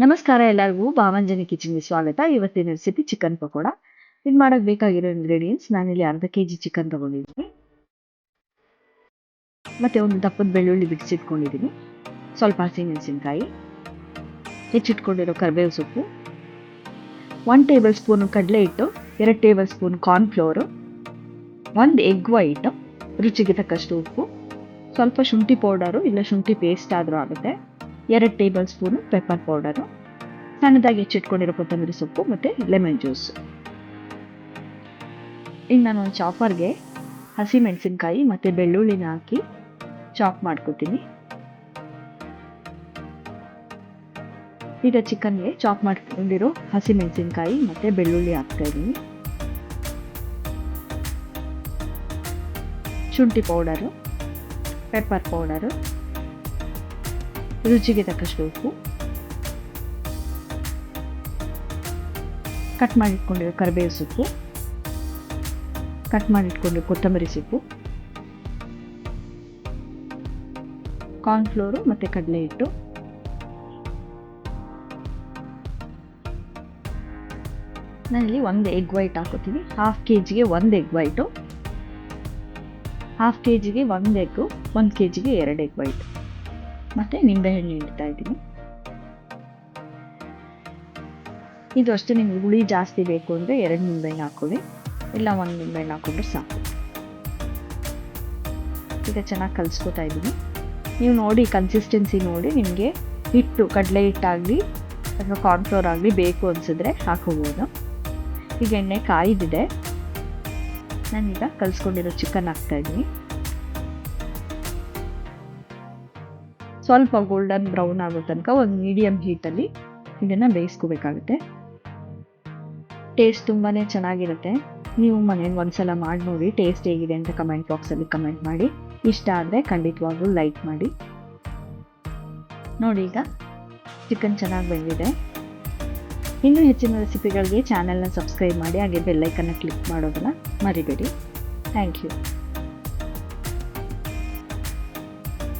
ನಮಸ್ಕಾರ ಎಲ್ಲರಿಗೂ ಭಾವಂಜನಿ ಕಿಚನ್ಗೆ ಸ್ವಾಗತ. ಇವತ್ತಿನ ರೆಸಿಪಿ ಚಿಕನ್ ಪಕೋಡ. ಇದು ಮಾಡಕ್ಕೆ ಬೇಕಾಗಿರೋ ಇಂಗ್ರೀಡಿಯೆಂಟ್ಸ್, ನಾನಿಲ್ಲಿ ಅರ್ಧ ಕೆಜಿ ಚಿಕನ್ ತಗೊಂಡಿದ್ದೀನಿ, ಮತ್ತೆ ಒಂದು ದಪ್ಪದ ಬೆಳ್ಳುಳ್ಳಿ ಬಿಡಿಸಿಟ್ಕೊಂಡಿದ್ದೀನಿ, ಸ್ವಲ್ಪ ಹಸಿಮೆಣಸಿನಕಾಯಿ, ಹೆಚ್ಚಿಟ್ಕೊಂಡಿರೋ ಕರಿಬೇವು ಸೊಪ್ಪು, 1 ಟೇಬಲ್ ಸ್ಪೂನ್ ಕಡಲೆ ಹಿಟ್ಟು, 2 table spoon cornflour, 1 egg white, ರುಚಿಗೆ ತಕ್ಕಷ್ಟು ಉಪ್ಪು, ಸ್ವಲ್ಪ ಶುಂಠಿ ಪೌಡರು ಇಲ್ಲ ಶುಂಠಿ ಪೇಸ್ಟ್ ಆದರೂ ಆಗುತ್ತೆ, 2 ಟೇಬಲ್ ಸ್ಪೂನು ಪೆಪ್ಪರ್ ಪೌಡರು, ಸಣ್ಣದಾಗಿ ಹೆಚ್ಚಿಟ್ಕೊಂಡಿರೋ ಕೊತ್ತಂಬರಿ ಸೊಪ್ಪು ಮತ್ತು ಲೆಮನ್ ಜ್ಯೂಸ್. ಈಗ ನಾನು ಒಂದು ಚಾಪರ್ಗೆ ಹಸಿಮೆಣಸಿನಕಾಯಿ ಮತ್ತು ಬೆಳ್ಳುಳ್ಳಿನ ಹಾಕಿ ಚಾಪ್ ಮಾಡ್ಕೊತೀನಿ. ಈಗ ಚಿಕನ್ಗೆ ಚಾಪ್ ಮಾಡ್ಕೊಂಡಿರೋ ಹಸಿಮೆಣಸಿನಕಾಯಿ ಮತ್ತು ಬೆಳ್ಳುಳ್ಳಿ ಹಾಕ್ತಾ ಇದ್ದೀನಿ. ಶುಂಠಿ ಪೌಡರು, ಪೆಪ್ಪರ್ ಪೌಡರು, ರುಚಿಗೆ ತಕ್ಕಷ್ಟು ಉಪ್ಪು, ಕಟ್ ಮಾಡಿಟ್ಕೊಂಡಿರೋ ಕರಿಬೇವು ಸೊಪ್ಪು, ಕಟ್ ಮಾಡಿಟ್ಕೊಂಡಿರೋ ಕೊತ್ತಂಬರಿ ಸೊಪ್ಪು, ಕಾರ್ನ್ಫ್ಲೋರು ಮತ್ತು ಕಡಲೆ ಹಿಟ್ಟು, ನಾನಿಲ್ಲಿ 1 ಎಗ್ ವೈಟ್ ಹಾಕೋತೀನಿ. ಹಾಫ್ ಕೆಜಿಗೆ 1 ಎಗ್ ವೈಟು, ಹಾಫ್ ಕೆಜಿಗೆ 1 ಎಗ್ಗು, 1 ಕೆಜಿಗೆ 2 ಎಗ್ ವೈಟ್, ಮತ್ತು ನಿಂಬೆಹಣ್ಣು ಇಡ್ತಾ ಇದ್ದೀನಿ. ಇದು ಅಷ್ಟೇ, ನಿಮ್ಗೆ ಹುಳಿ ಜಾಸ್ತಿ ಬೇಕು ಅಂದರೆ 2 ನಿಂಬೆಹಣ್ಣು ಹಾಕೊಳ್ಳಿ, ಇಲ್ಲ 1 ನಿಂಬೆಹಣ್ಣು ಹಾಕೊಂಡ್ರೆ ಸಾಕು. ಈಗ ಚೆನ್ನಾಗಿ ಕಲಿಸ್ಕೊತಾ ಇದ್ದೀನಿ. ನೀವು ನೋಡಿ, ಕನ್ಸಿಸ್ಟೆನ್ಸಿ ನೋಡಿ, ನಿಮಗೆ ಹಿಟ್ಟು ಕಡಲೆ ಹಿಟ್ಟಾಗಲಿ ಅಥವಾ ಕಾರ್ನ್ಫ್ಲೋರ್ ಆಗಲಿ ಬೇಕು ಅನಿಸಿದ್ರೆ ಹಾಕೋಬೋದು. ಈಗ ಎಣ್ಣೆ ಕಾಯ್ದಿದೆ, ನಾನೀಗ ಕಲಿಸ್ಕೊಂಡಿರೋ ಚಿಕನ್ ಹಾಕ್ತಾಯಿದ್ದೀನಿ. ಸ್ವಲ್ಪ ಗೋಲ್ಡನ್ ಬ್ರೌನ್ ಆಗೋ ತನಕ ಒಂದು ಮೀಡಿಯಮ್ ಹೀಟಲ್ಲಿ ಇದನ್ನು ಬೇಯಿಸ್ಕೋಬೇಕಾಗುತ್ತೆ. ಟೇಸ್ಟ್ ತುಂಬಾ ಚೆನ್ನಾಗಿರುತ್ತೆ. ನೀವು ಮನೇಲಿ ಒಂದ್ಸಲ ಮಾಡಿ ನೋಡಿ, ಟೇಸ್ಟ್ ಹೇಗಿದೆ ಅಂತ ಕಮೆಂಟ್ ಬಾಕ್ಸಲ್ಲಿ ಕಮೆಂಟ್ ಮಾಡಿ. ಇಷ್ಟ ಆದರೆ ಖಂಡಿತವಾಗ್ಲೂ ಲೈಕ್ ಮಾಡಿ. ನೋಡಿ, ಈಗ ಚಿಕನ್ ಚೆನ್ನಾಗಿ ಬೆಂದಿದೆ. ಇನ್ನೂ ಹೆಚ್ಚಿನ ರೆಸಿಪಿಗಳಿಗೆ ಚಾನೆಲ್ನ ಸಬ್ಸ್ಕ್ರೈಬ್ ಮಾಡಿ, ಹಾಗೆ ಬೆಲ್ಲೈಕನ್ನ ಕ್ಲಿಕ್ ಮಾಡೋದನ್ನು ಮರಿಬೇಡಿ. Thank you.